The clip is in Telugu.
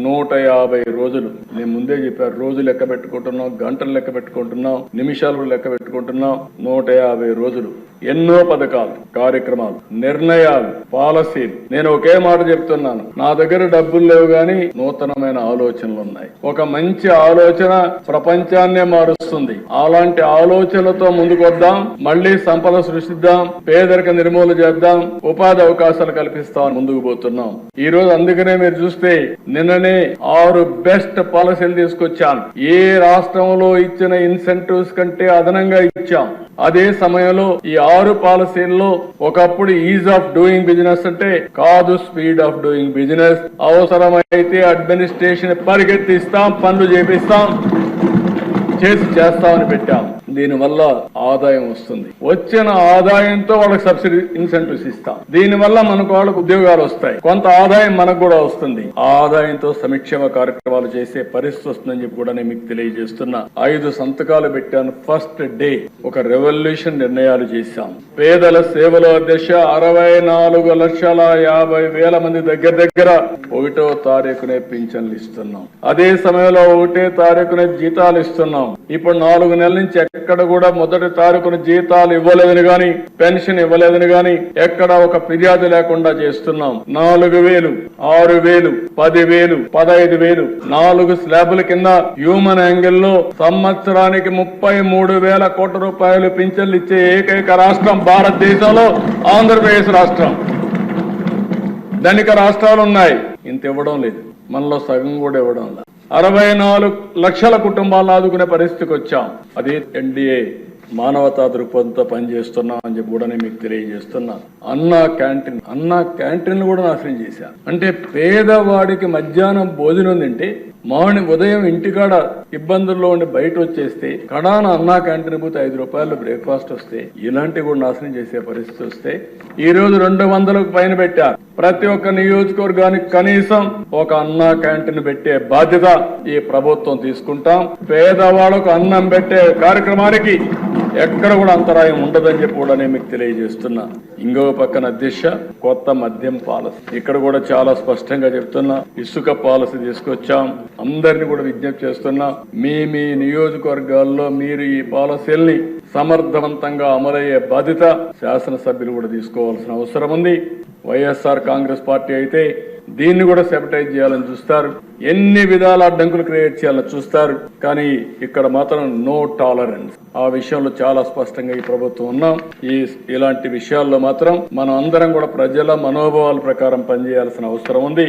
150 రోజులు. నేను ముందే చెప్పాను, రోజు లెక్క పెట్టుకుంటున్నాం, గంటలు లెక్క పెట్టుకుంటున్నాం, నిమిషాలు లెక్క పెట్టుకుంటున్నాం. 150 రోజులు, ఎన్నో పథకాలు, కార్యక్రమాలు, నిర్ణయాలు, పాలసీలు. నేను ఒకే మాట చెప్తున్నాను, నా దగ్గర డబ్బులు లేవు గాని నూతనమైన ఆలోచనలు ఉన్నాయి. ఒక మంచి ఆలోచన ప్రపంచాన్నే మారుస్తుంది. అలాంటి ఆలోచనలతో ముందుకొద్దాం, మళ్లీ సంపద సృష్టిద్దాం, పేదరిక నిర్మూలన చేద్దాం, ఉపాధి అవకాశాలు కల్పిస్తాం, ముందుకు పోతున్నాం. ఈ రోజు అందుకనే మీరు చూస్తే నిన్ననే 6 బెస్ట్ పాలసీలు తీసుకొచ్చాను. ఏ రాష్ట్రంలో ఇచ్చిన ఇన్సెంటివ్స్ కంటే అదనంగా ఇచ్చాం. అదే సమయంలో ఈ 6 పాలసీల్లో ఒకప్పుడు ఈజ్ ఆఫ్ డూయింగ్ బిజినెస్ అంటే కాదు, స్పీడ్ ఆఫ్ డూయింగ్ బిజినెస్. అవసరమైతే అడ్మినిస్ట్రేషన్ పరిగెత్తిస్తాం, పనులు చేపిస్తాం, చేస్తామని పెట్టాం. దీనివల్ల ఆదాయం వస్తుంది. వచ్చిన ఆదాయంతో వాళ్ళకి సబ్సిడీ ఇన్సెంటివ్స్ ఇస్తాం. దీనివల్ల మనకు వాళ్ళకు ఉద్యోగాలు వస్తాయి, కొంత ఆదాయం మనకు కూడా వస్తుంది. ఆదాయంతో సంక్షేమ కార్యక్రమాలు చేసే పరిస్థితి వస్తుందని చెప్పి కూడా నేను మీకు తెలియజేస్తున్నా. 5 సంతకాలు పెట్టాను. ఫస్ట్ డే ఒక రెవల్యూషన్ నిర్ణయాలు చేశాం. పేదల సేవలో అధ్యక్ష 64,50,000 మంది దగ్గర 1వ తారీఖునే పింఛన్లు ఇస్తున్నాం. అదే సమయంలో 1వ తారీఖునే జీతాలు ఇస్తున్నాం. ఇప్పుడు 4 నెలల నుంచి ఎక్కడ కూడా మొదటి తారీఖున జీతాలు ఇవ్వలేదని గాని, పెన్షన్ ఇవ్వలేదని గాని ఎక్కడ ఒక ఫిర్యాదు లేకుండా చేస్తున్నాం. 4,000, 6,000, 10,000, 15,000 4 స్లాబుల కింద హ్యూమన్ యాంగిల్ లో సంవత్సరానికి 33,000 కోట్ల రూపాయలు పింఛన్లు ఇచ్చే ఏకైక రాష్ట్రం భారతదేశంలో ఆంధ్రప్రదేశ్ రాష్ట్రం. ధనిక రాష్ట్రాలు ఉన్నాయి, ఇంత ఇవ్వడం లేదు. మనలో సగం కూడా ఇవ్వడం లేదు. 64 లక్షల కుటుంబాలను ఆదుకునే పరిస్థితికి వచ్చాం. అది ఎన్డీఏ మానవతా దృక్పథంతో పనిచేస్తున్నాం అని చెప్పి కూడా నేను మీకు తెలియజేస్తున్నా. అన్నా క్యాంటీన్ కూడా నాశనం చేశాను. అంటే పేదవాడికి మధ్యాహ్నం భోజనం తింటే ఉదయం ఇంటికాడ ఇబ్బందుల్లో ఉండి బయట వచ్చేస్తే కడాన అన్నా క్యాంటీన్ పోతే 5 రూపాయలు బ్రేక్ఫాస్ట్ వస్తే ఇలాంటివి కూడా నాశనం చేసే పరిస్థితి వస్తే ఈ రోజు 200కు పైన పెట్టారు. ప్రతి ఒక్క నియోజకవర్గానికి కనీసం ఒక అన్నా క్యాంటీన్ పెట్టే బాధ్యత ఈ ప్రభుత్వం తీసుకుంటాం. పేదవాళ్లకు అన్నం పెట్టే కార్యక్రమానికి ఎక్కడ కూడా అంతరాయం ఉండదని చెప్పి కూడా నేను మీకు తెలియజేస్తున్నా. ఇంకో పక్కన అధ్యక్ష కొత్త మద్యం పాలసీ, ఇక్కడ కూడా చాలా స్పష్టంగా చెప్తున్నా. ఇసుక పాలసీ తీసుకొచ్చాం. అందరినీ కూడా విజ్ఞప్తి చేస్తున్నా, మీ నియోజకవర్గాల్లో మీరు ఈ పాలసీల్ని సమర్థవంతంగా అమలయ్యే బాధ్యత శాసనసభ్యులు కూడా తీసుకోవాల్సిన అవసరం ఉంది. వైఎస్ఆర్ కాంగ్రెస్ పార్టీ అయితే దీన్ని కూడా సెపటైజ్ చేయాలని చూస్తారు, ఎన్ని విధాల అడ్డంకులు క్రియేట్ చేయాలని చూస్తారు. కానీ ఇక్కడ మాత్రం నో టాలరెన్స్. ఆ విషయంలో చాలా స్పష్టంగా ఈ ప్రభుత్వం ఉన్నాం. ఇలాంటి విషయాల్లో మాత్రం మనం అందరం కూడా ప్రజల మనోభావాల ప్రకారం పనిచేయాల్సిన అవసరం ఉంది.